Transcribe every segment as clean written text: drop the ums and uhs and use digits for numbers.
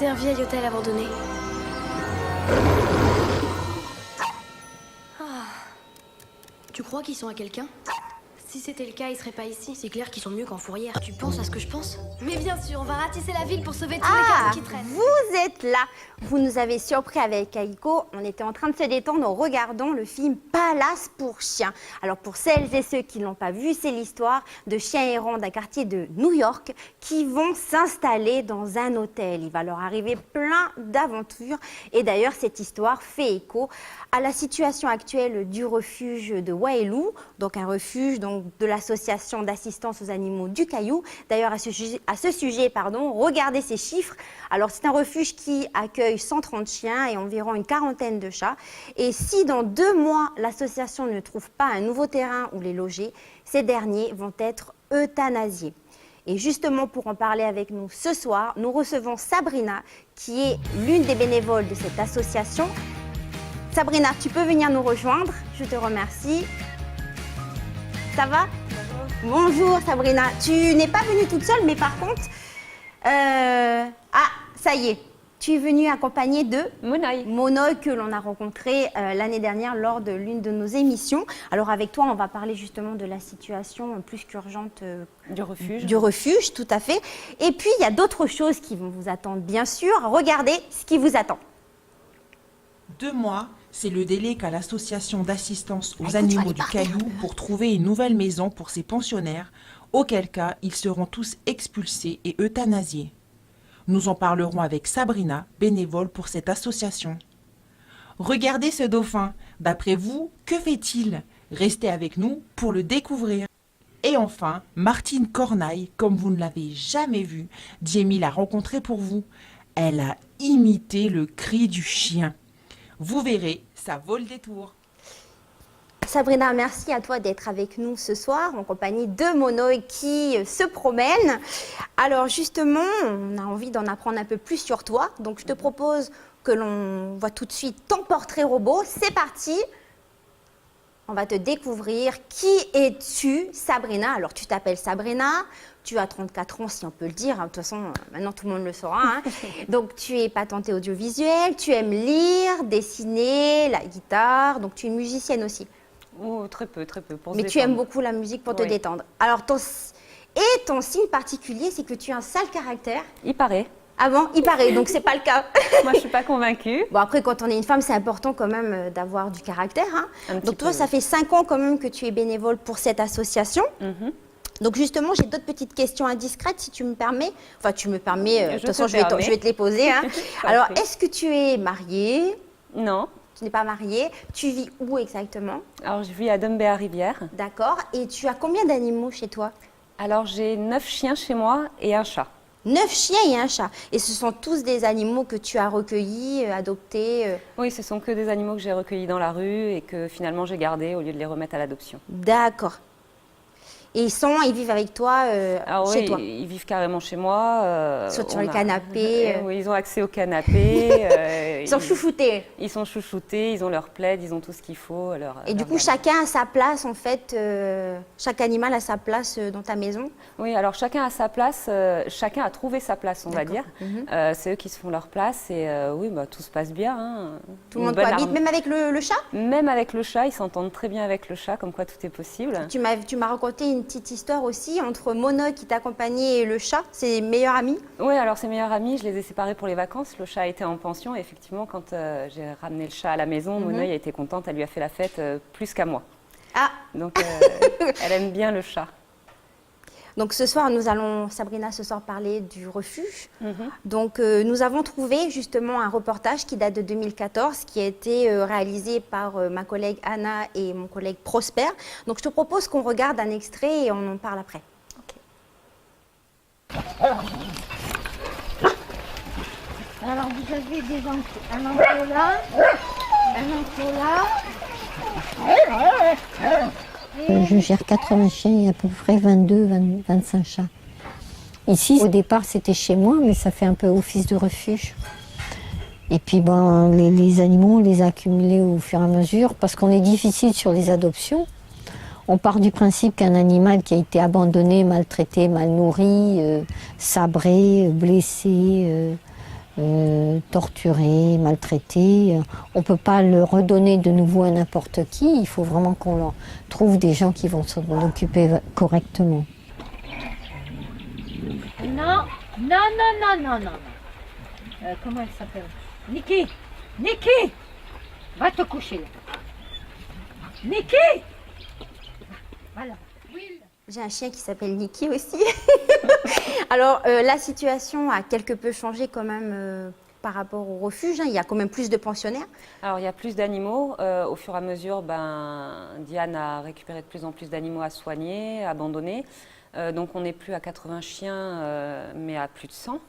un vieil hôtel abandonné. Ah. Tu crois qu'ils sont à quelqu'un? Si c'était le cas, ils seraient pas ici. C'est clair qu'ils sont mieux qu'en fourrière. Tu penses à ce que je pense? Mais bien sûr, on va ratisser la ville pour sauver tous les cadres qui traînent. Vous êtes là. Vous nous avez surpris avec Aiko. On était en train de se détendre en regardant le film Palace pour chiens. Alors pour celles et ceux qui ne l'ont pas vu, c'est l'histoire de chiens errants d'un quartier de New York qui vont s'installer dans un hôtel. Il va leur arriver plein d'aventures. Et d'ailleurs, cette histoire fait écho à la situation actuelle du refuge de Waialua, donc un refuge de l'association d'assistance aux animaux du Caillou. D'ailleurs, à ce sujet, regardez ces chiffres. Alors, c'est un refuge qui accueille 130 chiens et environ une quarantaine de chats. Et si dans 2 mois, l'association ne trouve pas un nouveau terrain où les loger, ces derniers vont être euthanasiés. Et justement, pour en parler avec nous ce soir, nous recevons Sabrina, qui est l'une des bénévoles de cette association. Sabrina, tu peux venir nous rejoindre. Je te remercie. Ça va? Bonjour Sabrina. Tu n'es pas venue toute seule, mais par contre... Ah, ça y est. Tu es venue accompagnée de Monoï. Monoï, que l'on a rencontré l'année dernière lors de l'une de nos émissions. Alors avec toi, on va parler justement de la situation plus qu'urgente du refuge. Du refuge, tout à fait. Et puis, il y a d'autres choses qui vont vous attendre, bien sûr. Regardez ce qui vous attend. 2 mois, c'est le délai qu'a l'association d'assistance aux animaux du Caillou pour trouver une nouvelle maison pour ses pensionnaires, auquel cas ils seront tous expulsés et euthanasiés. Nous en parlerons avec Sabrina, bénévole pour cette association. Regardez ce dauphin. D'après vous, que fait-il? Restez avec nous pour le découvrir. Et enfin, Martine Cornaille, comme vous ne l'avez jamais vue, Jamie l'a rencontrée pour vous. Elle a imité le cri du chien. Vous verrez, ça vaut le détour. Sabrina, merci à toi d'être avec nous ce soir en compagnie de Monoï qui se promène. Alors justement, on a envie d'en apprendre un peu plus sur toi. Donc je te propose que l'on voit tout de suite ton portrait robot. C'est parti. On va te découvrir. Qui es-tu, Sabrina? Alors tu t'appelles Sabrina. Tu as 34 ans, si on peut le dire. De toute façon, maintenant, tout le monde le saura. Hein. Donc, tu es patentée audiovisuelle. Tu aimes lire, dessiner, la guitare. Donc, tu es musicienne aussi. Oh, très peu, pour se Mais détendre. tu aimes beaucoup la musique pour te détendre. Alors, ton signe particulier, c'est que tu as un sale caractère. Il paraît. Ah bon? Il paraît, donc c'est pas le cas. Moi, je suis pas convaincue. Bon, après, quand on est une femme, c'est important quand même d'avoir du caractère. Hein. Donc, toi, ça fait 5 ans quand même que tu es bénévole pour cette association. Donc justement, j'ai d'autres petites questions indiscrètes, si tu me permets. Enfin, tu me permets, de toute façon, je vais te les poser. Hein. Alors, est-ce que tu es mariée? Non. Tu n'es pas mariée. Tu vis où exactement? Alors, je vis à Dombéa-Rivière. D'accord. Et tu as combien d'animaux chez toi? Alors, j'ai 9 chiens chez moi et un chat. 9 chiens et un chat. Et ce sont tous des animaux que tu as recueillis, adoptés? Oui, ce sont que des animaux que j'ai recueillis dans la rue et que finalement j'ai gardés au lieu de les remettre à l'adoption. D'accord. Et ils vivent avec toi chez toi? Ils vivent carrément chez moi. Sur le canapé. Oui, ils ont accès au canapé. Ils sont chouchoutés. Ils sont chouchoutés, ils ont leur plaid, ils ont tout ce qu'il faut. Et du coup, chacun a sa place en fait, chaque animal a sa place dans ta maison? Oui, alors chacun a sa place, chacun a trouvé sa place, on va dire. C'est eux qui se font leur place et oui, bah, tout se passe bien. Hein. Tout le monde cohabite, même avec le chat? Même avec le chat, ils s'entendent très bien avec le chat, comme quoi tout est possible. Tu m'as raconté une petite histoire aussi entre Monoï qui t'accompagnait et le chat, ses meilleurs amis? Oui, alors ses meilleurs amis, je les ai séparés pour les vacances. Le chat était en pension et effectivement, quand j'ai ramené le chat à la maison, Monoï a été contente, elle lui a fait la fête plus qu'à moi. Ah. Donc elle aime bien le chat. Donc ce soir, nous allons, Sabrina, ce soir parler du refuge. Donc nous avons trouvé justement un reportage qui date de 2014, qui a été réalisé par ma collègue Anna et mon collègue Prosper. Donc je te propose qu'on regarde un extrait et on en parle après. Okay. Alors vous avez un enclos là, un enclos là. Je gère 80 chiens et à peu près 25 chats. Ici, au départ, c'était chez moi, mais ça fait un peu office de refuge. Et puis, ben, les animaux, on les a accumulés au fur et à mesure, parce qu'on est difficile sur les adoptions. On part du principe qu'un animal qui a été abandonné, maltraité, mal nourri, sabré, blessé, torturés, maltraités. On ne peut pas le redonner de nouveau à n'importe qui. Il faut vraiment qu'on leur trouve des gens qui vont s'en occuper correctement. Non, non, non, non, non, non. Comment elle s'appelle? Niki! Niki! Va te coucher. Niki! Voilà. J'ai un chien qui s'appelle Niki aussi. Alors, la situation a quelque peu changé quand même par rapport au refuge. Il y a quand même plus de pensionnaires. Alors, il y a plus d'animaux. Au fur et à mesure, Diane a récupéré de plus en plus d'animaux à soigner, à abandonner. Donc, on n'est plus à 80 chiens, mais à plus de 100.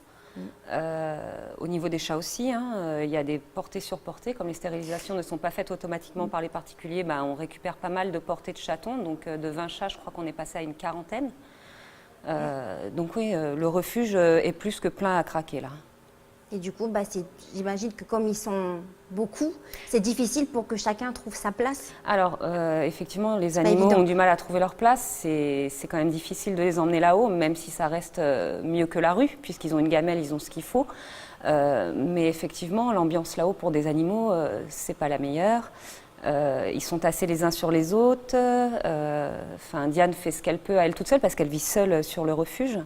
Au niveau des chats aussi, il y a des portées sur portées. Comme les stérilisations ne sont pas faites automatiquement par les particuliers, on récupère pas mal de portées de chatons. Donc de 20 chats, je crois qu'on est passé à une quarantaine. Donc oui, le refuge est plus que plein à craquer là. Et du coup, j'imagine que comme ils sont beaucoup, c'est difficile pour que chacun trouve sa place. Alors, effectivement, les animaux ont du mal à trouver leur place. C'est quand même difficile de les emmener là-haut, même si ça reste mieux que la rue, puisqu'ils ont une gamelle, ils ont ce qu'il faut. Mais effectivement, l'ambiance là-haut pour des animaux, c'est pas la meilleure. Ils sont tassés les uns sur les autres. Diane fait ce qu'elle peut à elle toute seule, parce qu'elle vit seule sur le refuge.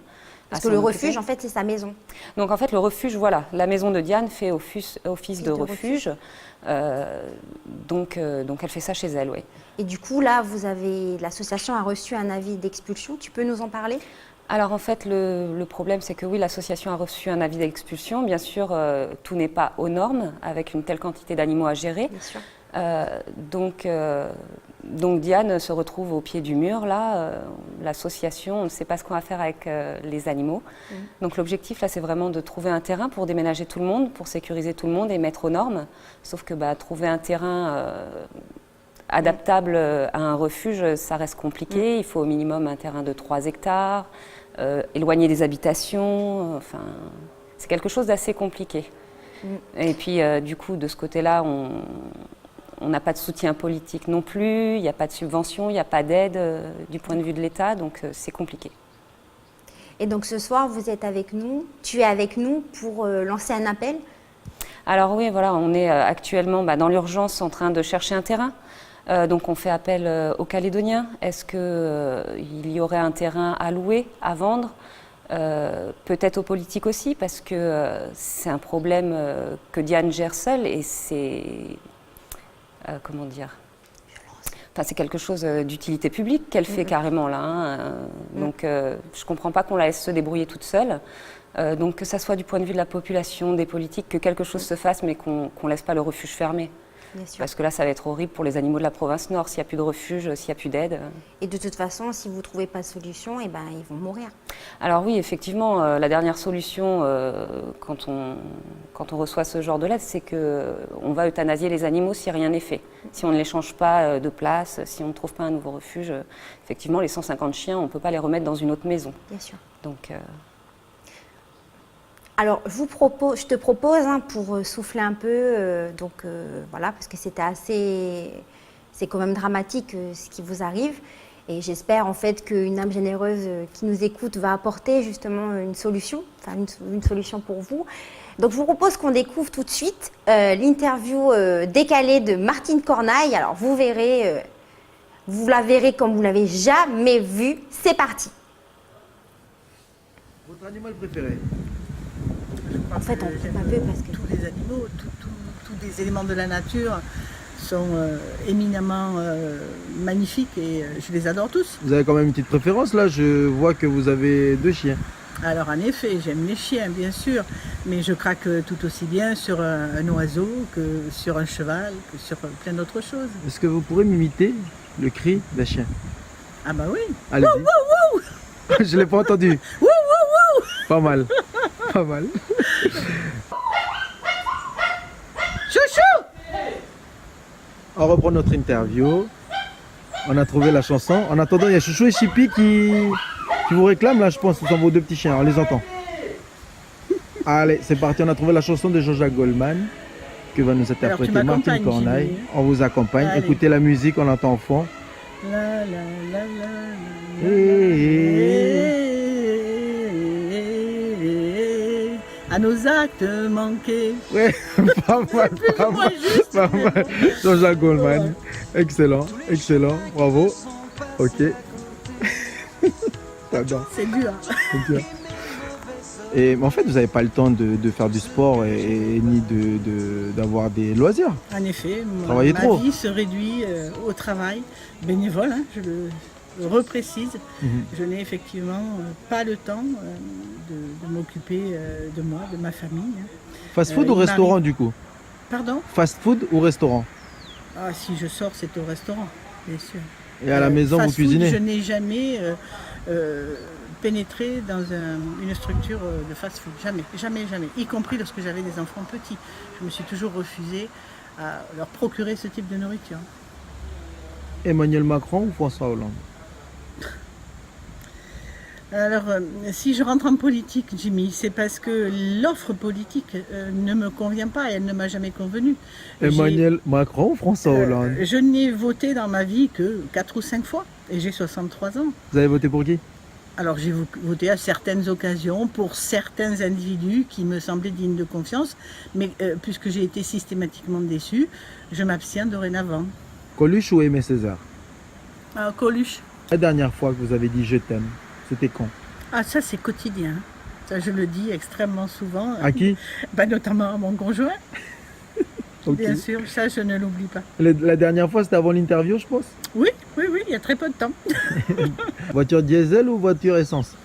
Parce que le refuge, en fait, c'est sa maison. Donc, en fait, le refuge, voilà, la maison de Diane fait office de refuge. Donc, elle fait ça chez elle, oui. Et du coup, là, l'association a reçu un avis d'expulsion. Tu peux nous en parler? Alors, en fait, le problème, c'est que oui, l'association a reçu un avis d'expulsion. Bien sûr, tout n'est pas aux normes, avec une telle quantité d'animaux à gérer. Bien sûr. Donc Diane se retrouve au pied du mur, là, l'association, on ne sait pas ce qu'on va faire avec les animaux. Donc l'objectif, là, c'est vraiment de trouver un terrain pour déménager tout le monde, pour sécuriser tout le monde et mettre aux normes. Sauf que trouver un terrain adaptable à un refuge, ça reste compliqué. Il faut au minimum un terrain de 3 hectares, éloigné des habitations, c'est quelque chose d'assez compliqué. Et puis, du coup, de ce côté-là, on n'a pas de soutien politique non plus, il n'y a pas de subvention, il n'y a pas d'aide du point de vue de l'État, donc c'est compliqué. Et donc ce soir, vous êtes avec nous, tu es avec nous pour lancer un appel? Alors oui, voilà, on est actuellement dans l'urgence en train de chercher un terrain. Donc on fait appel aux Calédoniens. Est-ce qu'il y aurait un terrain à louer, à vendre? Peut-être aux politiques aussi, parce que c'est un problème que Diane gère seule et c'est... comment dire, c'est quelque chose d'utilité publique qu'elle fait carrément là. Donc je ne comprends pas qu'on la laisse se débrouiller toute seule. Donc que ça soit du point de vue de la population, des politiques, que quelque chose se fasse, mais qu'on ne laisse pas le refuge fermé. Bien sûr. Parce que là, ça va être horrible pour les animaux de la province nord, s'il n'y a plus de refuge, s'il n'y a plus d'aide. Et de toute façon, si vous ne trouvez pas de solution, ils vont mourir. Alors oui, effectivement, la dernière solution, quand on reçoit ce genre de lettre, c'est qu'on va euthanasier les animaux si rien n'est fait. Si on ne les change pas de place, si on ne trouve pas un nouveau refuge, effectivement, les 150 chiens, on ne peut pas les remettre dans une autre maison. Bien sûr. Donc... Alors, je te propose, pour souffler un peu, voilà, parce que c'est quand même dramatique ce qui vous arrive. Et j'espère en fait qu'une âme généreuse qui nous écoute va apporter justement une solution, une solution pour vous. Donc, je vous propose qu'on découvre tout de suite l'interview décalée de Martine Cornaille. Alors, vous la verrez comme vous l'avez jamais vue. C'est parti. Votre animal préféré? En fait, on coupe un peu parce que... Tous les animaux, tous les éléments de la nature sont éminemment magnifiques et je les adore tous. Vous avez quand même une petite préférence là, je vois que vous avez 2 chiens. Alors en effet, j'aime les chiens bien sûr, mais je craque tout aussi bien sur un oiseau que sur un cheval, que sur plein d'autres choses. Est-ce que vous pourrez m'imiter le cri d'un chien? Ah bah oui. Allez-y. Wouh, wouh, wouh. Je l'ai pas entendu. Wouh, wouh, wouh. Pas mal. Pas mal. Chouchou! On reprend notre interview. On a trouvé la chanson. En attendant, il y a Chouchou et Chippy qui vous réclament là, je pense. Ce sont vos 2 petits chiens, on les entend. Allez, c'est parti. On a trouvé la chanson de Jean-Jacques Goldman que va nous interpréter Martine Cornaille. On vous accompagne. Allez. Écoutez la musique, on l'entend au fond. La, la, la, la, la, la, la, la. à nos actes manqués. Ouais, pas mal, pas moins mal, juste, pas mais mal. Jean-Jacques Goldman. Excellent, excellent, bravo. Ok. J'adore. C'est dur. c'est bien. Et mais en fait, vous n'avez pas le temps de faire du sport et ni d'avoir des loisirs. En effet, Travaillez ma trop. vie se réduit au travail bénévole, hein, je le reprécise. Je n'ai effectivement pas le temps de m'occuper de moi, de ma famille. Hein. Fast food ou il restaurant m'arrive- du coup? Pardon? Fast food ou restaurant? Ah, si je sors, c'est au restaurant, bien sûr. Et à la maison, vous Fast food, cuisinez? je n'ai jamais pénétré dans une structure de fast-food. Jamais, jamais, jamais. Y compris lorsque j'avais des enfants petits. Je me suis toujours refusée à leur procurer ce type de nourriture. Emmanuel Macron ou François Hollande? Alors, si je rentre en politique, Jimmy, c'est parce que l'offre politique ne me convient pas et elle ne m'a jamais convenu. Emmanuel Macron ou François Hollande? Je n'ai voté dans ma vie que 4 ou 5 fois et j'ai 63 ans. Vous avez voté pour qui? Alors j'ai voté à certaines occasions pour certains individus qui me semblaient dignes de confiance, mais puisque j'ai été systématiquement déçue, je m'abstiens dorénavant. Coluche ou Aimé Césaire? Coluche. La dernière fois que vous avez dit je t'aime, c'était quand? Ah ça c'est quotidien. Ça je le dis extrêmement souvent. À qui? Notamment à mon conjoint. Ok. Bien sûr, ça je ne l'oublie pas. La dernière fois c'était avant l'interview je pense? Oui, il y a très peu de temps. Voiture diesel ou voiture essence?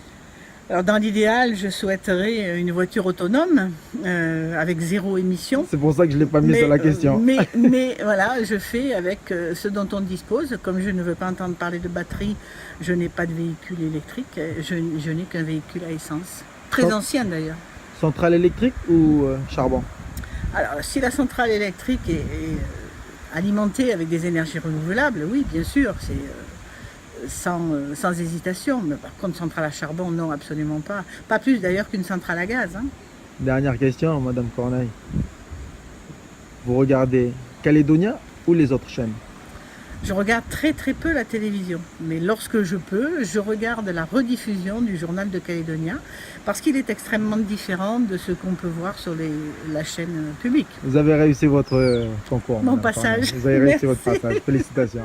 Alors dans l'idéal, je souhaiterais une voiture autonome avec 0 émission. C'est pour ça que je ne l'ai pas mis sur la question. Mais voilà, je fais avec ce dont on dispose. Comme je ne veux pas entendre parler de batterie, je n'ai pas de véhicule électrique. Je n'ai qu'un véhicule à essence. Très ancien d'ailleurs. Centrale électrique ou charbon? Alors si la centrale électrique est alimentée avec des énergies renouvelables, oui, bien sûr, c'est sans hésitation. Mais par contre, centrale à charbon, non, absolument pas. Pas plus d'ailleurs qu'une centrale à gaz. Hein. Dernière question, Madame Corneille. Vous regardez Calédonia ou les autres chaînes? Je regarde très très peu la télévision, mais lorsque je peux, je regarde la rediffusion du journal de Calédonia, parce qu'il est extrêmement différent de ce qu'on peut voir sur la chaîne publique. Vous avez réussi votre concours. Mon Madame passage. Corneille. Vous avez réussi Merci. votre passage. Félicitations.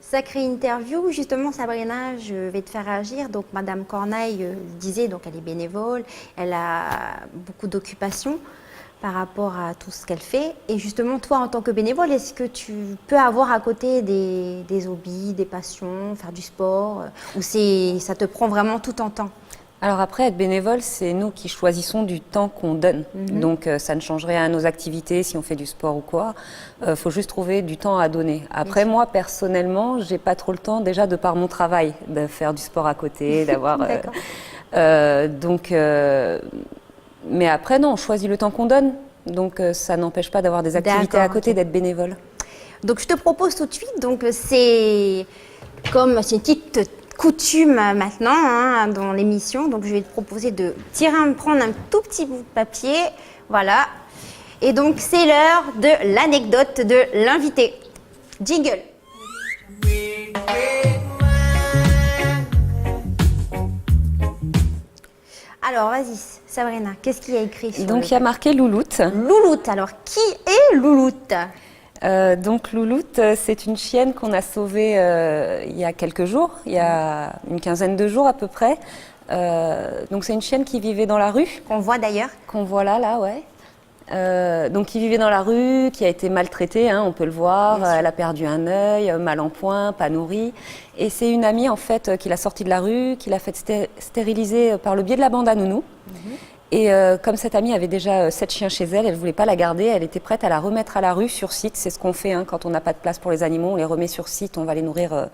Sacrée interview, justement Sabrina, je vais te faire réagir. Donc Madame Corneille disait, donc elle est bénévole, elle a beaucoup d'occupations par rapport à tout ce qu'elle fait. Et justement, toi en tant que bénévole, est-ce que tu peux avoir à côté des hobbies, des passions, faire du sport, ou ça te prend vraiment tout ton temps? Alors après, être bénévole, c'est nous qui choisissons du temps qu'on donne. Donc ça ne change rien à nos activités si on fait du sport ou quoi. Faut juste trouver du temps à donner. Après, moi, personnellement, j'ai pas trop le temps déjà de par mon travail de faire du sport à côté, d'avoir... D'accord. Mais après, non, on choisit le temps qu'on donne. Donc ça n'empêche pas d'avoir des activités D'accord, à côté, ok. d'être bénévole. Donc je te propose tout de suite, donc c'est une petite coutume maintenant hein, dans l'émission, donc je vais te proposer de prendre un tout petit bout de papier, voilà. Et donc c'est l'heure de l'anecdote de l'invité. Jingle. Alors vas-y Sabrina, qu'est-ce qu'il y a écrit sur Donc il y a marqué Louloute. Louloute. Alors qui est Louloute? Donc Louloute, c'est une chienne qu'on a sauvée il y a quelques jours, il y a une quinzaine de jours à peu près. Donc c'est une chienne qui vivait dans la rue. Qu'on voit d'ailleurs. Qu'on voit là, ouais. Donc qui vivait dans la rue, qui a été maltraitée, hein, on peut le voir. Elle a perdu un œil, mal en point, pas nourrie. Et c'est une amie en fait qui l'a sortie de la rue, qui l'a fait stériliser par le biais de la bande à nounou. Et comme cette amie avait déjà 7 chiens chez elle, elle ne voulait pas la garder, elle était prête à la remettre à la rue sur site. C'est ce qu'on fait hein, quand on n'a pas de place pour les animaux, on les remet sur site, on va les nourrir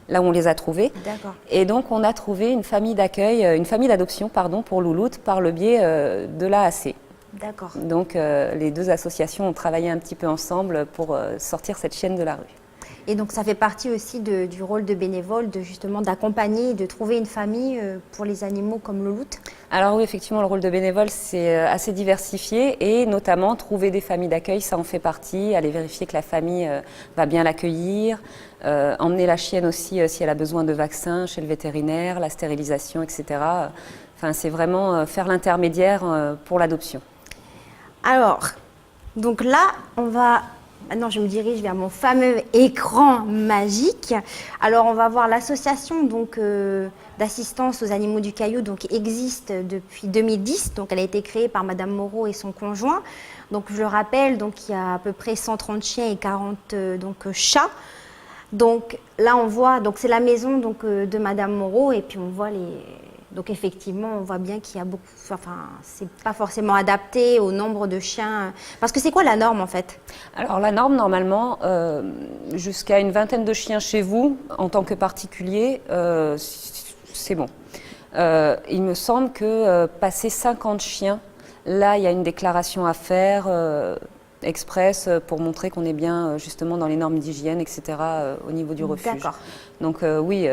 là où on les a trouvés. D'accord. Et donc on a trouvé une famille d'accueil, une famille d'adoption pardon, pour Louloute par le biais de l'AAC. D'accord. Donc les deux associations ont travaillé un petit peu ensemble pour sortir cette chienne de la rue. Et donc ça fait partie aussi du rôle de bénévole, justement d'accompagner, de trouver une famille pour les animaux comme Louloute. Alors oui, effectivement, le rôle de bénévole, c'est assez diversifié et notamment trouver des familles d'accueil, ça en fait partie, aller vérifier que la famille va bien l'accueillir, emmener la chienne aussi si elle a besoin de vaccins chez le vétérinaire, la stérilisation, etc. Enfin, c'est vraiment faire l'intermédiaire pour l'adoption. Alors, donc là, maintenant je me dirige vers mon fameux écran magique. Alors on va voir l'association donc d'assistance aux animaux du Caillou, donc existe depuis 2010. Donc elle a été créée par Madame Moreau et son conjoint. Donc je le rappelle, donc il y a à peu près 130 chiens et 40 chats. Donc là on voit, donc c'est la maison donc de Madame Moreau et puis on voit donc effectivement, on voit bien qu'il y a beaucoup, enfin, c'est pas forcément adapté au nombre de chiens. Parce que c'est quoi la norme en fait? Alors la norme, normalement, jusqu'à une vingtaine de chiens chez vous, en tant que particulier, c'est bon. Il me semble que passer 50 chiens, là, il y a une déclaration à faire express pour montrer qu'on est bien justement dans les normes d'hygiène, etc. Au niveau du refuge. D'accord. Donc oui.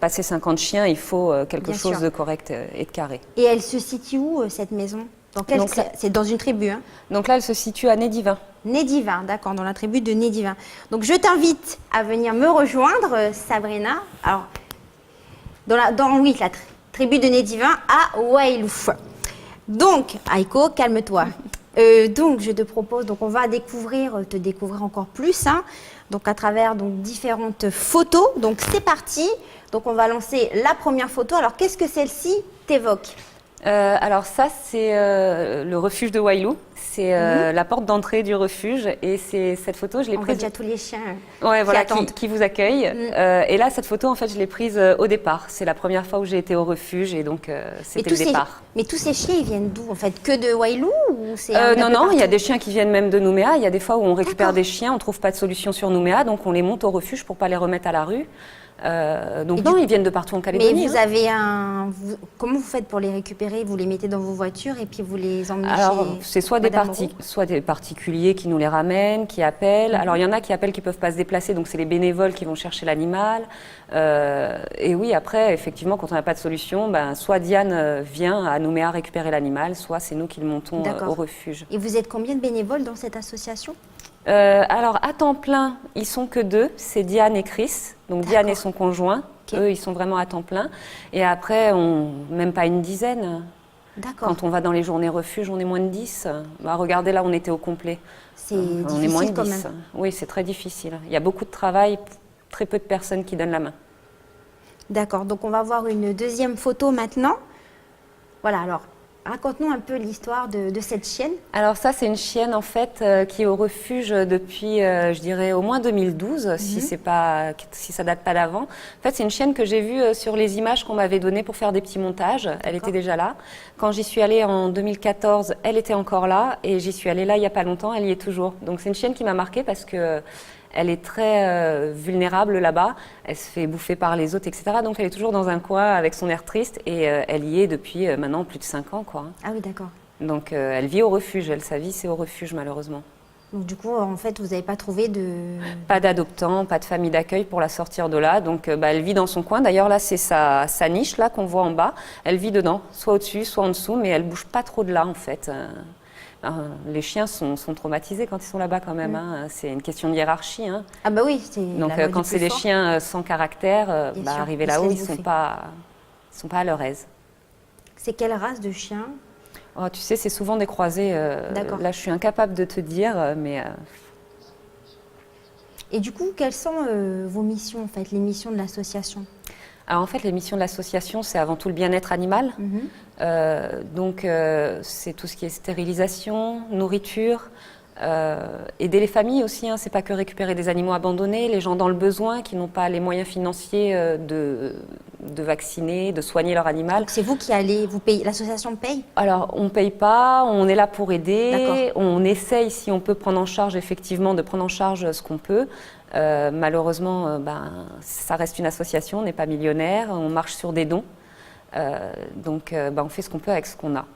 Passer 50 chiens, il faut quelque Bien chose sûr. de correct et de carré. Et elle se situe où cette maison? Donc là- C'est dans une tribu, hein? Donc là, elle se situe à Nédivin. Nédivin, d'accord, dans la tribu de Nédivin. Donc je t'invite à venir me rejoindre, Sabrina. Alors, la tribu de Nédivin à Wailouf. Donc, Aiko, calme-toi. Donc, je te propose, donc on va te découvrir encore plus, hein, donc à travers donc différentes photos. Donc c'est parti. Donc on va lancer la première photo. Alors qu'est-ce que celle-ci t'évoque? Alors ça, c'est le refuge de Wailou. C'est la porte d'entrée du refuge. Et c'est cette photo, je l'ai On voit prise. déjà tous les chiens. Ouais, voilà, attendent. qui vous accueille. Et là, cette photo, en fait, je l'ai prise au départ. C'est la première fois où j'ai été au refuge et donc c'était le départ. Mais tous ces chiens, ils viennent d'où en fait? Que de Wailou ou c'est Non, il y a des chiens qui viennent même de Nouméa. Il y a des fois où on récupère D'accord. des chiens, on trouve pas de solution sur Nouméa, donc on les monte au refuge pour pas les remettre à la rue. Donc non, ils viennent de partout en Mais Calédonie. vous avez comment vous faites pour les récupérer? Vous les mettez dans vos voitures et puis vous les emmenez Alors, chez c'est soit des particuliers qui nous les ramènent, qui appellent. Alors, il y en a qui appellent qui ne peuvent pas se déplacer, donc c'est les bénévoles qui vont chercher l'animal. Et oui, après, effectivement, quand on n'a pas de solution, soit Diane vient à Nouméa récupérer l'animal, soit c'est nous qui le montons D'accord. au refuge. Et vous êtes combien de bénévoles dans cette association? Alors, à temps plein, ils sont que 2, c'est Diane et Chris. Donc, Diane et son conjoint, Ok. eux, ils sont vraiment à temps plein. Et après, même pas une dizaine. D'accord. Quand on va dans les journées refuge, on est moins de 10. Regardez, là, on était au complet. C'est On est moins de difficile quand 10. même. Oui, c'est très difficile. Il y a beaucoup de travail, très peu de personnes qui donnent la main. D'accord, donc on va voir une deuxième photo maintenant. Voilà, alors raconte-nous un peu l'histoire de cette chienne. Alors ça, c'est une chienne en fait qui est au refuge depuis, je dirais, au moins 2012, si ça date pas d'avant. En fait, c'est une chienne que j'ai vue sur les images qu'on m'avait données pour faire des petits montages. Elle était déjà là. Quand j'y suis allée en 2014, elle était encore là. Et j'y suis allée là il y a pas longtemps, elle y est toujours. Donc c'est une chienne qui m'a marquée parce que elle est très vulnérable là-bas, elle se fait bouffer par les autres, etc. Donc elle est toujours dans un coin avec son air triste et elle y est depuis maintenant plus de 5 ans. Quoi. Ah oui, d'accord. Donc elle vit au refuge, sa vie c'est au refuge malheureusement. Donc du coup, en fait, vous n'avez pas trouvé de... Pas d'adoptant, pas de famille d'accueil pour la sortir de là. Donc elle vit dans son coin. D'ailleurs là c'est sa niche là qu'on voit en bas. Elle vit dedans, soit au-dessus, soit en dessous, mais elle bouge pas trop de là en fait. Les chiens sont traumatisés quand ils sont là-bas quand même. Hein. C'est une question de hiérarchie. Hein. Ah bah oui, c'est Donc la loi quand du c'est plus des fort. chiens sans caractère, Bien sûr, arrivés ils se là-haut, laissent ils bouffer. sont pas à leur aise. C'est quelle race de chien? Oh, tu sais, c'est souvent des croisés. D'accord. Là, je suis incapable de te dire, mais Et du coup, quelles sont vos missions, en fait, les missions de l'association? alors en fait, les missions de l'association, c'est avant tout le bien-être animal. Donc, c'est tout ce qui est stérilisation, nourriture, aider les familles aussi. Hein, c'est pas que récupérer des animaux abandonnés, les gens dans le besoin qui n'ont pas les moyens financiers de vacciner, de soigner leur animal. Donc c'est vous qui allez, vous payez, l'association paye? Alors, on ne paye pas, on est là pour aider, D'accord. on essaye, si on peut prendre en charge, effectivement, de prendre en charge ce qu'on peut. Malheureusement, ça reste une association, on n'est pas millionnaire, on marche sur des dons. Donc, on fait ce qu'on peut avec ce qu'on a.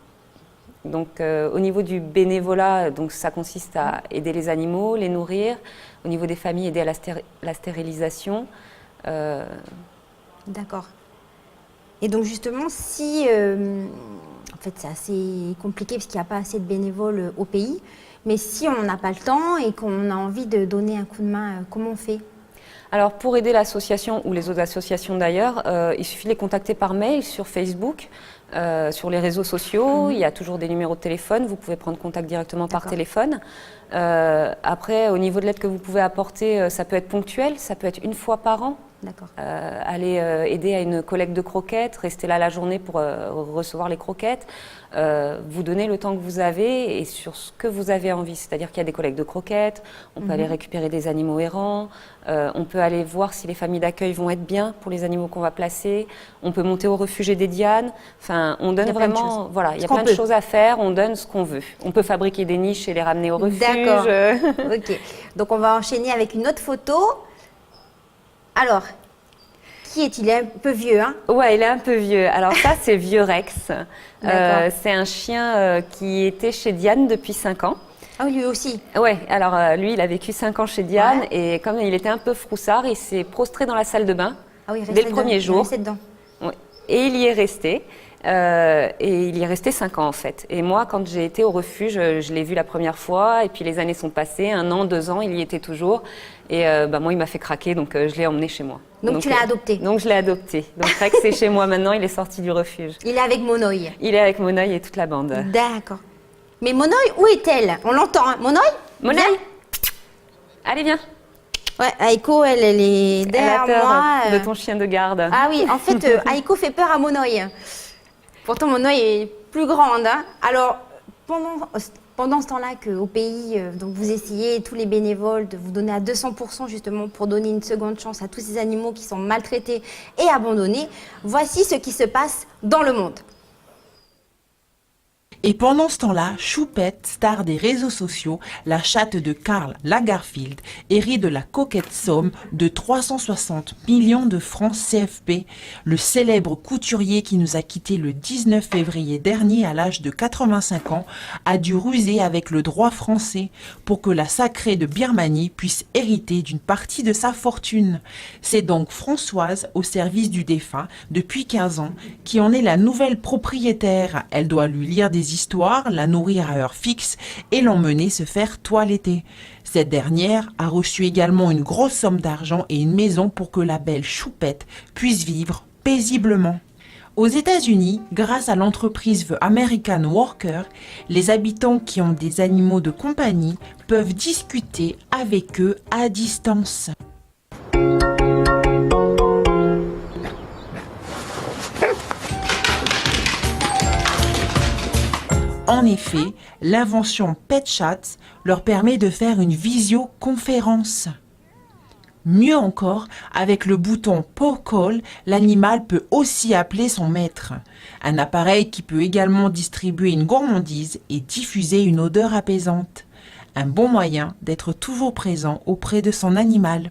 Donc, au niveau du bénévolat, donc, ça consiste à aider les animaux, les nourrir. Au niveau des familles, aider à la stérilisation. D'accord. Et donc justement, si... en fait, c'est assez compliqué parce qu'il n'y a pas assez de bénévoles au pays. Mais si on n'a pas le temps et qu'on a envie de donner un coup de main, comment on fait? Alors, pour aider l'association ou les autres associations d'ailleurs, il suffit de les contacter par mail sur Facebook. sur les réseaux sociaux. Il y a toujours des numéros de téléphone. Vous pouvez prendre contact directement par téléphone. Après, au niveau de l'aide que vous pouvez apporter, ça peut être ponctuel, ça peut être une fois par an. D'accord. Aller aider à une collecte de croquettes, rester là la journée pour recevoir les croquettes, vous donner le temps que vous avez et sur ce que vous avez envie. C'est-à-dire qu'il y a des collectes de croquettes, on peut aller récupérer des animaux errants, on peut aller voir si les familles d'accueil vont être bien pour les animaux qu'on va placer, on peut monter au refuge des Dianes. Enfin, on donne vraiment, voilà, il y a plein de choses à faire, on donne ce qu'on veut. On peut fabriquer des niches et les ramener au refuge. D'accord. Ok. Donc on va enchaîner avec une autre photo. Alors, qui est-il? Il est un peu vieux, hein? Ouais, il est un peu vieux. Alors ça, c'est Vieux Rex. C'est un chien qui était chez Diane depuis 5 ans. Ah oui, lui aussi? Ouais, alors lui, il a vécu 5 ans chez Diane et comme il était un peu froussard, il s'est prostré dans la salle de bain dès le premier jour. Ouais. Et il y est resté. Et il y est resté 5 ans en fait. Et moi, quand j'ai été au refuge, je l'ai vu la première fois. Et puis les années sont passées, 1 an, 2 ans, il y était toujours. Et moi, il m'a fait craquer, donc je l'ai emmené chez moi. Donc tu l'as adopté? Donc je l'ai adopté. Donc Rex c'est chez moi maintenant, il est sorti du refuge. Il est avec Monoï? Il est avec Monoï et toute la bande. D'accord. Mais Monoï, où est-elle? On l'entend, hein? Monoï? Monoï, allez viens. Ouais, Aiko, elle est derrière moi. De ton chien de garde. Ah oui, en fait, Aiko fait peur à Monoï. Pourtant, Monoï est plus grande. Hein. Alors, pendant ce temps-là qu'au pays, donc vous essayez, tous les bénévoles, de vous donner à 200% justement pour donner une seconde chance à tous ces animaux qui sont maltraités et abandonnés, voici ce qui se passe dans le monde. Et pendant ce temps-là, Choupette, star des réseaux sociaux, la chatte de Karl Lagerfeld, hérite de la coquette somme de 360 millions de francs CFP. Le célèbre couturier qui nous a quittés le 19 février dernier à l'âge de 85 ans a dû ruser avec le droit français pour que la sacrée de Birmanie puisse hériter d'une partie de sa fortune. C'est donc Françoise, au service du défunt depuis 15 ans, qui en est la nouvelle propriétaire. Elle doit lui lire des histoires, la nourrir à heure fixe et l'emmener se faire toiletter. Cette dernière a reçu également une grosse somme d'argent et une maison pour que la belle Choupette puisse vivre paisiblement. Aux États-Unis, grâce à l'entreprise The American Worker, les habitants qui ont des animaux de compagnie peuvent discuter avec eux à distance. En effet, l'invention PetChat leur permet de faire une visioconférence. Mieux encore, avec le bouton Paw Call, l'animal peut aussi appeler son maître. Un appareil qui peut également distribuer une gourmandise et diffuser une odeur apaisante. Un bon moyen d'être toujours présent auprès de son animal.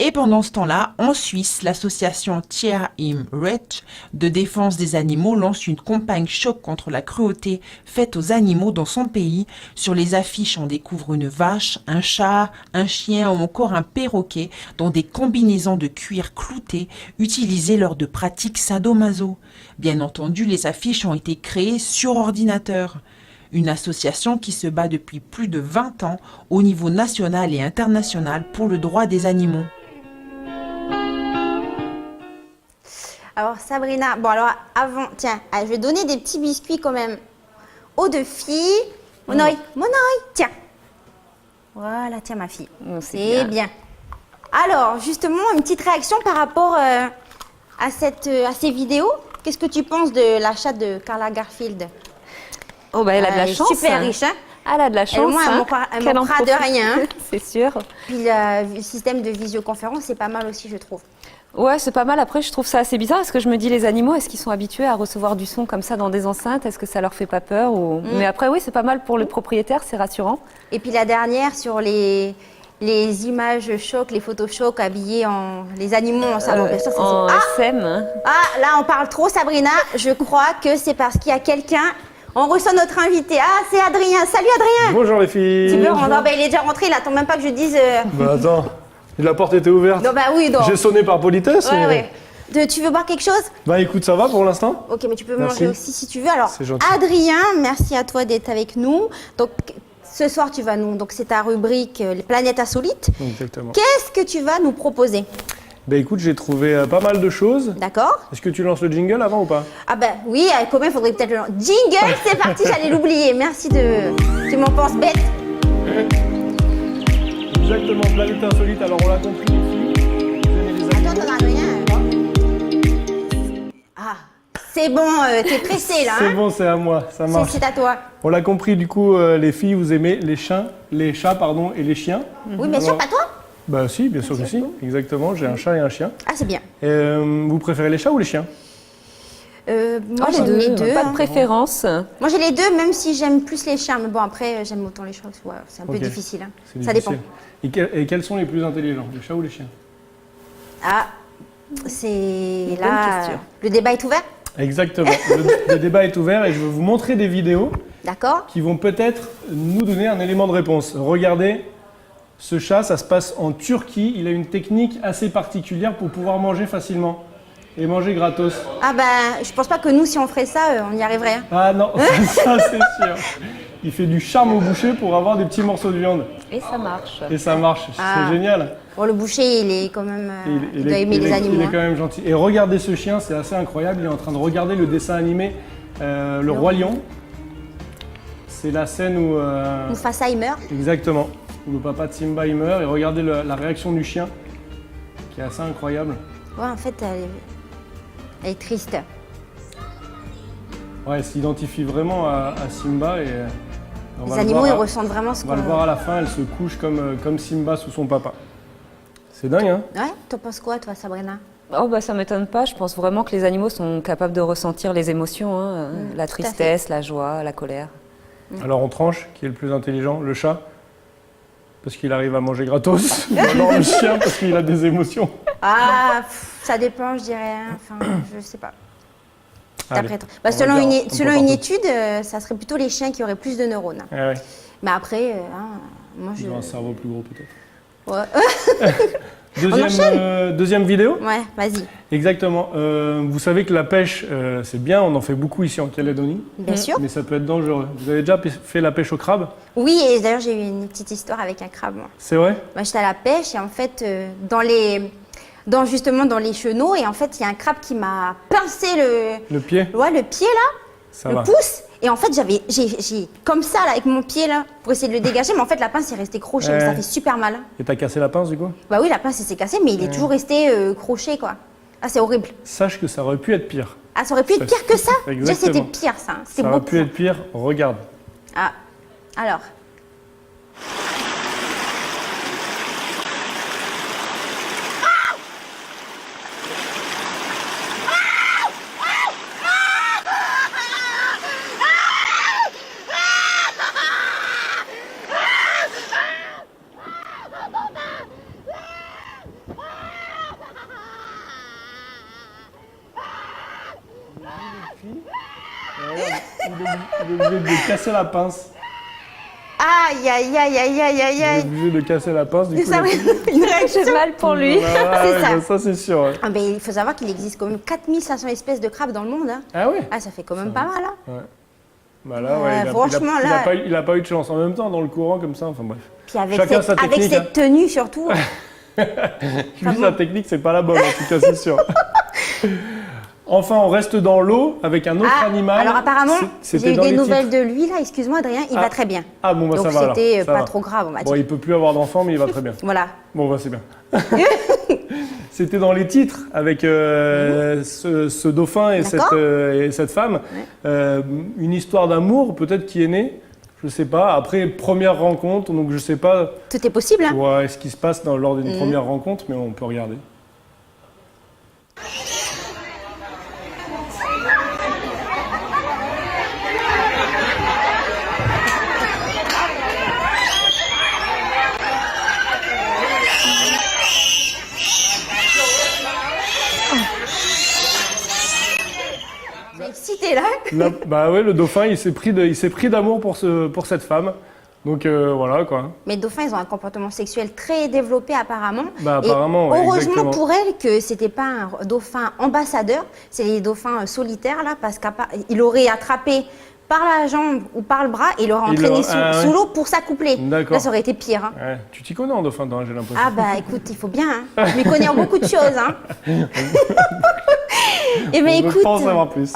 Et pendant ce temps-là, en Suisse, l'association Tier im Recht de défense des animaux lance une campagne choc contre la cruauté faite aux animaux dans son pays. Sur les affiches, on découvre une vache, un chat, un chien ou encore un perroquet dans des combinaisons de cuir clouté utilisées lors de pratiques sadomaso. Bien entendu, les affiches ont été créées sur ordinateur. Une association qui se bat depuis plus de 20 ans au niveau national et international pour le droit des animaux. Alors Sabrina, bon alors avant, tiens, je vais donner des petits biscuits quand même aux 2 filles. Monoï, tiens. Voilà, tiens ma fille. C'est bien. Alors justement, une petite réaction par rapport à ces vidéos. Qu'est-ce que tu penses de la chatte de Karl Lagerfeld? Oh bah elle a de la chance. Super riche, hein? Elle a de la chance. Elle ne manquera de rien. C'est sûr. Puis le système de visioconférence, c'est pas mal aussi, je trouve. Ouais, c'est pas mal. Après, je trouve ça assez bizarre parce que je me dis, les animaux, est-ce qu'ils sont habitués à recevoir du son comme ça dans des enceintes? Est-ce que ça leur fait pas peur Mais après, oui, c'est pas mal pour le propriétaire, c'est rassurant. Et puis la dernière, sur les images chocs, les photos chocs habillés en les animaux en salon. En SM. Ah, là, on parle trop, Sabrina. Je crois que c'est parce qu'il y a quelqu'un. On reçoit notre invité. Ah, c'est Adrien. Salut Adrien. Bonjour les filles. Tu veux rentrer? Il est déjà rentré, il attend même pas que je dise. Bah attends, la porte était ouverte. Non, bah oui, donc. J'ai sonné par politesse. Ouais. Tu veux boire quelque chose? Bah écoute, ça va pour l'instant. Ok, mais tu peux manger aussi si tu veux. Alors, c'est gentil. Adrien, merci à toi d'être avec nous. Donc, ce soir, donc c'est ta rubrique Les planètes insolites. Exactement. Qu'est-ce que tu vas nous proposer? Ben écoute, j'ai trouvé pas mal de choses. D'accord. Est-ce que tu lances le jingle avant ou pas? Ah ben oui, avec Combien il faudrait peut-être le lancer. Jingle, c'est parti, j'allais l'oublier. Merci de... Tu m'en penses bête. Exactement, Planète Insolite, alors on l'a compris les filles. Vous aimez les animaux. Attends, t'en as rien. Ah, c'est bon, t'es pressé là. C'est Hein. bon, c'est à moi, ça marche. C'est à toi. On l'a compris, du coup, les filles, vous aimez les chats, pardon, et les chiens. Oui, bien sûr, Alors- pas toi. Bah si, bien sûr que si, exactement, j'ai un chat et un chien. Ah, c'est bien. Vous préférez les chats ou les chiens? Moi, Les j'aime les deux. Pas de préférence. Moi, j'ai les deux, même si j'aime plus les chiens. Mais bon, après, j'aime autant les chats. Ouais, c'est un peu Ok. difficile. Hein. C'est Ça difficile. dépend. Et quels sont les plus intelligents, les chats ou les chiens? Ah, c'est Bonne là. question. Le débat est ouvert. Exactement, le débat est ouvert et je vais vous montrer des vidéos D'accord. qui vont peut-être nous donner un élément de réponse. Regardez, ce chat, ça se passe en Turquie. Il a une technique assez particulière pour pouvoir manger facilement et manger gratos. Ah ben, je pense pas que nous, si on ferait ça, on y arriverait. Hein. Ah non, ça c'est sûr. Il fait du charme au boucher pour avoir des petits morceaux de viande. Et ça marche. Et ça marche, Ah. c'est génial. Bon, le boucher, il est quand même. Il doit aimer il les est- animaux. Il est hein. quand même gentil. Et regardez ce chien, c'est assez incroyable. Il est en train de regarder le dessin animé Le Roi Lion. C'est la scène où... Mufasa, il meurt. Exactement. Où le papa de Simba il meurt. Et regardez la réaction du chien, qui est assez incroyable. Ouais, en fait, elle est triste. Ouais, elle s'identifie vraiment à Simba. Et, on Les va le animaux, voir ils à- ressentent vraiment ce On qu'on. va le voir à la fin, elle se couche comme Simba sous son papa. C'est dingue, hein? Ouais, t'en penses quoi, toi, Sabrina? Oh bah ça m'étonne pas, je pense vraiment que les animaux sont capables de ressentir les émotions, hein, la tout à tristesse, la joie, la colère. Alors on tranche, qui est le plus intelligent? Le chat, parce qu'il arrive à manger gratos. Ou alors le chien, parce qu'il a des émotions. Ah, ça dépend, je dirais. Hein. Enfin, je sais pas. Allez, D'après toi. Bah, on selon regarde une, un peu selon partout. une étude, ça serait plutôt les chiens qui auraient plus de neurones. Ah ouais, Mais après, moi je. ils ont un cerveau plus gros peut-être. Ouais, Deuxième vidéo. ouais vas-y. Exactement. Vous savez que la pêche, c'est bien, on en fait beaucoup ici en Calédonie. Bien sûr. Mais ça peut être dangereux. Vous avez déjà fait la pêche au crabe? Oui, et d'ailleurs, j'ai eu une petite histoire avec un crabe. Moi, C'est vrai? J'étais à la pêche et en fait, justement dans les chenaux, et en fait, il y a un crabe qui m'a pincé Le pied? le pied là, Ça le va. pouce. Et en fait, j'ai comme ça là avec mon pied là pour essayer de le dégager, mais en fait la pince est restée crochée, Ouais. ça fait super mal. Hein. Et t'as cassé la pince du coup? Bah oui, la pince elle s'est cassée, mais il est toujours resté croché quoi. Ah c'est horrible. Sache que ça aurait pu être pire. Ah ça aurait pu être pire que ça. Déjà c'était Exactement. pire ça. Hein. C'était Ça aurait beaucoup. pu être pire, regarde. Ah alors. Il est obligé de casser la pince. Aïe aïe aïe aïe aïe aïe Il est aïe. obligé de casser la pince. Du C'est coup, ça, la- une réaction. J'ai mal pour lui. Ah, C'est ouais, ça. bah, ça c'est sûr. Ouais. Ah ben, il faut savoir qu'il existe quand même 4500 espèces de crabes dans le monde. Hein. Ah ouais? Ah, ça fait quand même pas mal. Hein. Bah là, ouais, Ouais, franchement, là- il a pas eu de chance. En même temps, dans le courant comme ça, enfin bref. Puis avec, Chacun cette, sa avec technique, cette tenue surtout. Lui, sa technique, c'est pas la bonne, en tout cas, c'est sûr. Enfin, on reste dans l'eau avec un autre Ah, animal. alors apparemment, C'était j'ai eu dans des les nouvelles titres. de lui là. Excuse-moi Adrien, il va très bien. Ah bon, bah Donc ça va alors. c'était Ça pas va. trop grave, on va Bon, dire. il peut plus avoir d'enfants, mais il va très bien. Voilà. Bon, bah c'est bien. C'était dans les titres avec ce dauphin et D'accord. cette femme. Une histoire d'amour, peut-être, qui est née. Je sais pas. Après, première rencontre, donc je sais pas Tout est possible. Hein. ouais, ce qui se passe lors d'une première rencontre, mais on peut regarder. J'ai excité là. Bah ouais, le dauphin, il s'est pris d'amour pour cette femme. Donc voilà quoi. Mais les dauphins, ils ont un comportement sexuel très développé apparemment. Bah, Et apparemment, ouais, heureusement exactement. pour elle que c'était pas un dauphin ambassadeur, c'est les dauphins solitaires là, parce qu'il aurait attrapé par la jambe ou par le bras et le rentraîner sous l'eau pour s'accoupler. D'accord. Là, ça aurait été pire. Hein. Ouais, tu t'y connais en dauphin, toi, j'ai l'impression. Ah bah écoute, il faut bien. Hein. Je m'y connais en beaucoup de choses. Hein. Eh bien, écoute, Je pense savoir plus.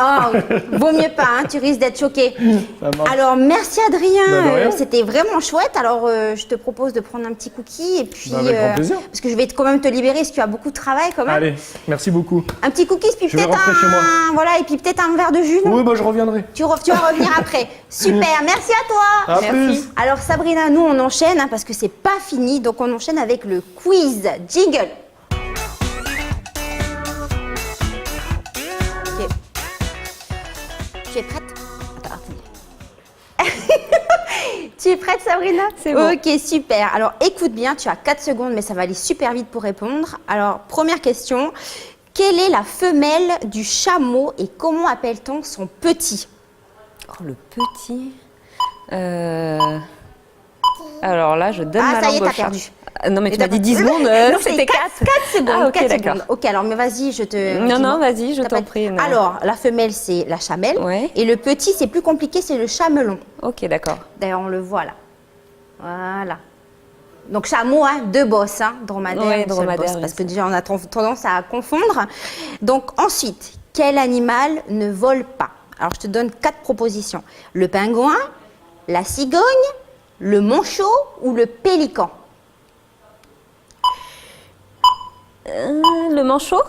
Vaut mieux pas, hein, tu risques d'être choqué. Ça marche. Alors, merci Bah, de Adrien, rien. c'était vraiment chouette. Alors, je te propose de prendre un petit cookie et puis, Bah, avec grand plaisir. parce que je vais quand même te libérer si tu as beaucoup de travail quand même. Allez, merci beaucoup. Un petit cookie, puis Je vais peut-être rentrer chez moi. voilà, et puis peut-être un verre de jus. Non Oui, bah je reviendrai. tu vas revenir après. Super, merci à toi. À plus. Alors Sabrina, nous on enchaîne parce que c'est pas fini, donc on enchaîne avec le quiz jingle. Ok. Tu es prête? Attends. Tu es prête Sabrina? C'est bon. Ok, super. Alors écoute bien, tu as 4 secondes, mais ça va aller super vite pour répondre. Alors première question, quelle est la femelle du chameau et comment appelle-t-on son petit? Oh, le petit. Alors là, je donne ma ça y est, langue au t'as chat. perdu. Non, mais tu m'as dit 10 Non, secondes, c'était 4. 4 secondes. Ah, ok, 4 d'accord. secondes. Ok, alors, mais vas-y, je te. Non, dis-moi. vas-y, je T'as t'en pas- prie. non. Alors, la femelle, c'est la chamelle. Ouais. Et le petit, c'est plus compliqué, c'est le chamelon. Ok, d'accord. D'ailleurs, on le voit là. Voilà. Donc, chameau, hein, 2 bosses, hein, dromadaire, Ouais, une seule dromadaire, bosse, une parce que seule. déjà, on a tendance à confondre. Donc, ensuite, quel animal ne vole pas? Alors, je te donne 4 propositions. Le pingouin, la cigogne, le manchot ou le pélican? Le manchot?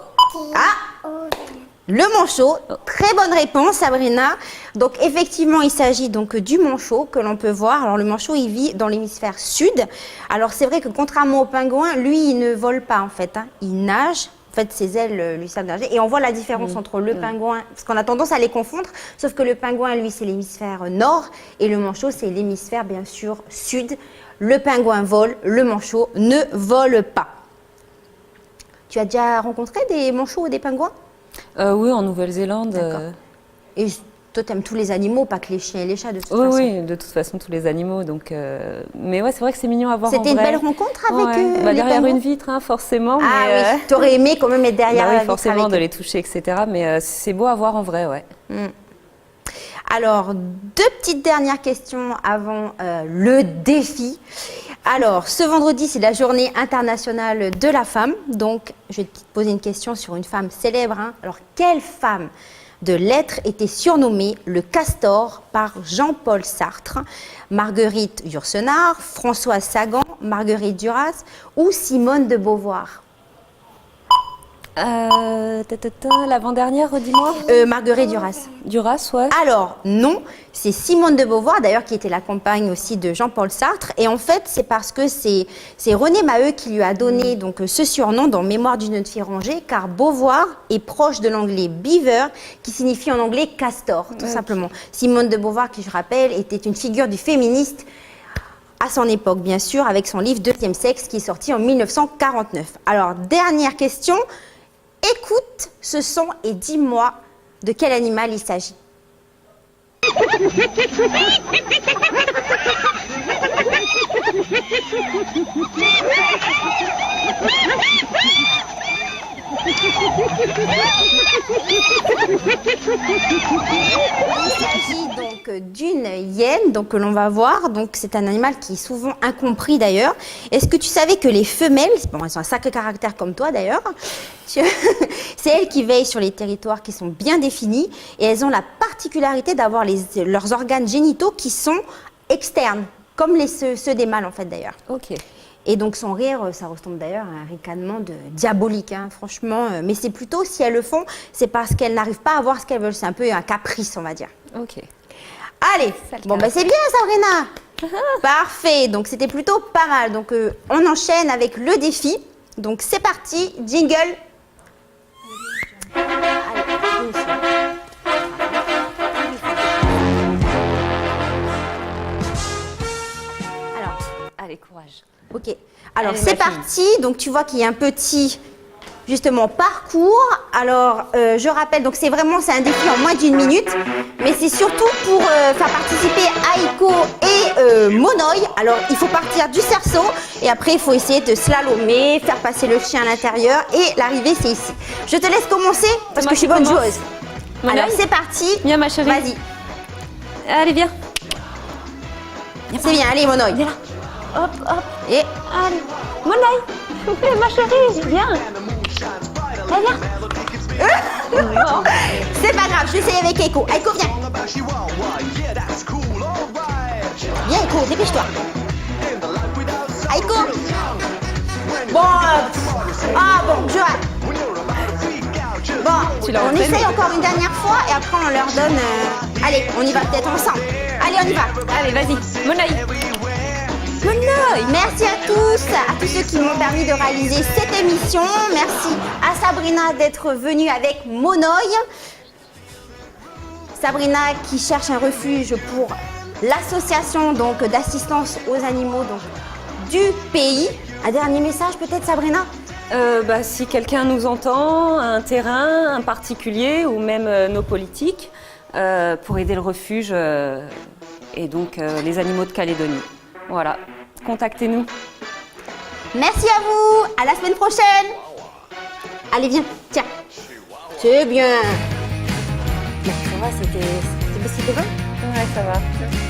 Le manchot, très bonne réponse Sabrina. Donc effectivement il s'agit donc du manchot que l'on peut voir. Alors le manchot il vit dans l'hémisphère sud. Alors c'est vrai que contrairement au pingouin, lui il ne vole pas en fait, hein. Il nage. En fait ses ailes lui servent à nager. Et on voit la différence entre le pingouin, parce qu'on a tendance à les confondre, sauf que le pingouin lui c'est l'hémisphère nord et le manchot c'est l'hémisphère bien sûr sud. Le pingouin vole, le manchot ne vole pas. Tu as déjà rencontré des manchots ou des pingouins? Oui, en Nouvelle-Zélande. D'accord. Et toi, t'aimes tous les animaux, pas que les chiens et les chats de toute Oui, façon. oui, de toute façon, tous les animaux. Donc, mais ouais, c'est vrai que c'est mignon à voir en C'était une vrai. belle rencontre avec Ouais. les Derrière pingouins? une vitre, hein, forcément. Ah mais, oui, t'aurais aimé quand même être derrière bah la oui, vitre forcément, avec de eux. les toucher, etc. Mais c'est beau à voir en vrai, ouais. Alors, 2 petites dernières questions avant le défi. Alors, ce vendredi, c'est la journée internationale de la femme. Donc, je vais te poser une question sur une femme célèbre. Hein. Alors, quelle femme de lettres était surnommée le castor par Jean-Paul Sartre? Marguerite Yourcenar, Françoise Sagan, Marguerite Duras ou Simone de Beauvoir? L'avant-dernière, redis-moi. Marguerite Duras. Duras, ouais. Alors, non, c'est Simone de Beauvoir, d'ailleurs, qui était la compagne aussi de Jean-Paul Sartre. Et en fait, c'est parce que c'est René Maheu qui lui a donné donc, ce surnom dans Mémoire d'une jeune fille rangée, car Beauvoir est proche de l'anglais beaver, qui signifie en anglais castor, tout simplement. Simone de Beauvoir, qui je rappelle, était une figure du féministe à son époque, bien sûr, avec son livre Deuxième sexe, qui est sorti en 1949. Alors, dernière question. Écoute ce son et dis-moi de quel animal il s'agit. Il s'agit donc d'une hyène donc, que l'on va voir. Donc, c'est un animal qui est souvent incompris d'ailleurs. Est-ce que tu savais que les femelles, bon, elles ont un sacré caractère comme toi d'ailleurs, c'est elles qui veillent sur les territoires qui sont bien définis et elles ont la particularité d'avoir leurs organes génitaux qui sont externes, comme ceux des mâles en fait d'ailleurs. Ok. Et donc son rire, ça ressemble d'ailleurs à un ricanement diabolique, hein, franchement. Mais c'est plutôt, si elles le font, c'est parce qu'elles n'arrivent pas à voir ce qu'elles veulent. C'est un peu un caprice, on va dire. Ok. Allez, bon ben c'est bien Sabrina. Parfait, donc c'était plutôt pas mal. Donc on enchaîne avec le défi. Donc c'est parti, jingle. Alors, Allez, courage. ok. Alors Allez, c'est ma fille. parti. Donc tu vois qu'il y a un petit justement parcours. Alors je rappelle, donc c'est un défi en moins d'1 minute, mais c'est surtout pour faire participer Aiko et Monoï. Alors il faut partir du cerceau et après il faut essayer de slalomer, faire passer le chien à l'intérieur et l'arrivée c'est ici. Je te laisse commencer parce Moi que je suis qui bonne commence. joueuse. Monoï. Alors c'est parti. Viens ma chérie. Vas-y. Allez, viens. C'est bien, allez, Monoï. Viens là. Hop, hop. Et Allez. Monoï, s'il vous plaît, ma chérie, viens. Allez, viens. c'est pas grave, je vais essayer avec Aiko. Aiko, viens. Viens, Aiko, dépêche-toi. Aiko. Bon, bon, Johan. Bon, Tu l'as on entraîné. essaye encore une dernière fois et après on leur donne... Allez, on y va peut-être ensemble. Allez, on y va. Allez, vas-y. Monoï. Merci à tous ceux qui m'ont permis de réaliser cette émission. Merci à Sabrina d'être venue avec Monoï. Sabrina qui cherche un refuge pour l'association donc d'assistance aux animaux donc, du pays. Un dernier message peut-être, Sabrina? Si quelqu'un nous entend, un terrain, un particulier ou même nos politiques, pour aider le refuge et donc les animaux de Calédonie. Voilà, contactez-nous. Merci à vous, à la semaine prochaine. Allez, viens, tiens. C'est bien. Ça va, c'était bon? Ouais, ça va.